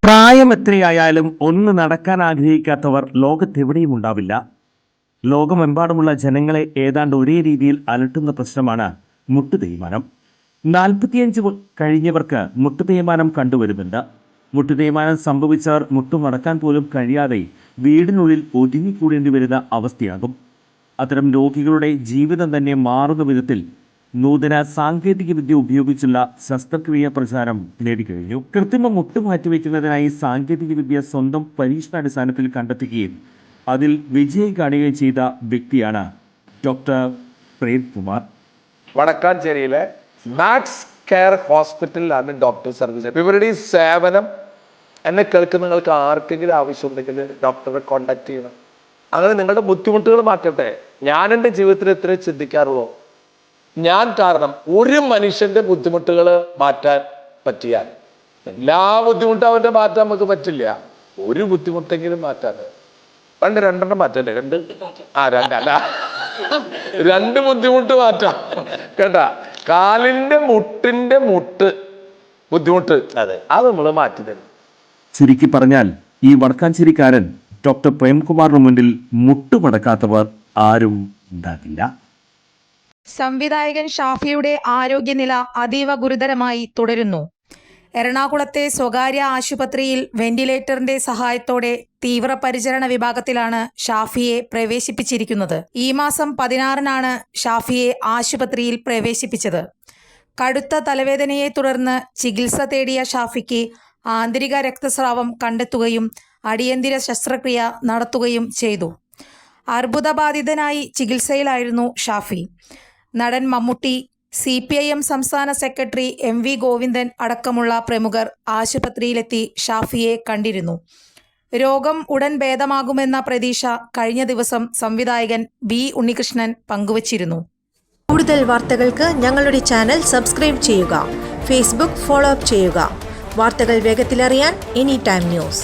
പ്രായം എത്രയായാലും ഒന്ന് നടക്കാൻ ആഗ്രഹിക്കാത്തവർ ലോകത്തെവിടെയും ഉണ്ടാവില്ല. ലോകമെമ്പാടുമുള്ള ജനങ്ങളെ ഏതാണ്ട് ഒരേ രീതിയിൽ അലട്ടുന്ന പ്രശ്നമാണ് മുട്ടുതേയ്മാനം. 45 കഴിഞ്ഞവർക്ക് മുട്ടുതേയ്മാനം കണ്ടുവരുന്നുണ്ട്. മുട്ടുതേയ്മാനം സംഭവിച്ചവർ മുട്ടുമടക്കാൻ പോലും കഴിയാതെ വീടിനുള്ളിൽ ഒതുങ്ങിക്കൂടേണ്ടി വരുന്ന അവസ്ഥയാകും. അത്തരം രോഗികളുടെ ജീവിതം തന്നെ മാറുന്ന വിധത്തിൽ നൂതന സാങ്കേതിക വിദ്യ ഉപയോഗിച്ചുള്ള ശസ്ത്രക്രിയ പ്രചാരം നേടിക്കഴിഞ്ഞു. കൃത്രിമ മുട്ട് മാറ്റിവെക്കുന്നതിനായി സാങ്കേതിക വിദ്യ സ്വന്തം പരീക്ഷണാടിസ്ഥാനത്തിൽ കണ്ടെത്തുകയും അതിൽ വിജയം കാണുകയും ചെയ്ത വ്യക്തിയാണ് ഡോക്ടർ പ്രേംകുമാർ. വടക്കാഞ്ചേരിയിലെ മാക്സ് കെയർ ഹോസ്പിറ്റലിലാണ് ഡോക്ടർ സർവീസ്. ഇവരുടെ ഈ സേവനം എന്നെ കേൾക്കുന്നവർക്ക് ആർക്കെങ്കിലും ആവശ്യമുണ്ടെങ്കിൽ ഡോക്ടറെ കോണ്ടാക്ട് ചെയ്യണം. അങ്ങനെ നിങ്ങളുടെ ബുദ്ധിമുട്ടുകൾ മാറ്റട്ടെ. ഞാൻ എൻ്റെ ജീവിതത്തിൽ എത്ര ചിന്തിക്കാറുള്ളൂ, ഞാൻ കാരണം ഒരു മനുഷ്യന്റെ ബുദ്ധിമുട്ടുകൾ മാറ്റാൻ പറ്റിയാൽ, എല്ലാ ബുദ്ധിമുട്ടും അവന്റെ മാറ്റാൻ നമുക്ക് പറ്റില്ല, ഒരു ബുദ്ധിമുട്ടെങ്കിലും മാറ്റാൻ രണ്ടെണ്ണം മാറ്റല്ലേ, രണ്ട് ബുദ്ധിമുട്ട് മാറ്റാം കേട്ടാ. കാലിന്റെ മുട്ട് ബുദ്ധിമുട്ട് അത് നമ്മൾ മാറ്റി തരും. ചുരുക്കി പറഞ്ഞാൽ ഈ വടക്കാഞ്ചേരിക്കാരൻ ഡോക്ടർ പ്രേംകുമാറിന് മുന്നിൽ മുട്ടുമടക്കാത്തവർ ആരും ഉണ്ടാകില്ല. സംവിധായകൻ ഷാഫിയുടെ ആരോഗ്യനില അതീവ ഗുരുതരമായി തുടരുന്നു. എറണാകുളത്തെ സ്വകാര്യ ആശുപത്രിയിൽ വെന്റിലേറ്ററിന്റെ സഹായത്തോടെ തീവ്രപരിചരണ വിഭാഗത്തിലാണ് ഷാഫിയെ പ്രവേശിപ്പിച്ചിരിക്കുന്നത്. ഈ മാസം 16-നാണ് ഷാഫിയെ ആശുപത്രിയിൽ പ്രവേശിപ്പിച്ചത്. കടുത്ത തലവേദനയെ തുടർന്ന് ചികിത്സ തേടിയ ഷാഫിക്ക് ആന്തരിക രക്തസ്രാവം കണ്ടെത്തുകയും അടിയന്തര ശസ്ത്രക്രിയ നടത്തുകയും ചെയ്തു. അർബുദബാധിതനായി ചികിത്സയിലായിരുന്നു ഷാഫി. നടൻ മമ്മൂട്ടി, CPIM സംസ്ഥാന സെക്രട്ടറി MV ഗോവിന്ദൻ അടക്കമുള്ള പ്രമുഖർ ആശുപത്രിയിലെത്തി ഷാഫിയെ കണ്ടിരുന്നു. രോഗം ഉടൻ ഭേദമാകുമെന്ന പ്രതീക്ഷ കഴിഞ്ഞ ദിവസം സംവിധായകൻ B ഉണ്ണികൃഷ്ണൻ പങ്കുവച്ചിരുന്നു. കൂടുതൽ വാർത്തകൾക്ക് ഞങ്ങളുടെ ചാനൽ സബ്സ്ക്രൈബ് ചെയ്യുക. ഫേസ്ബുക്ക് ഫോളോ അപ്പ് ചെയ്യുക. വാർത്തകൾ വേഗത്തിലറിയാൻ Anytime News.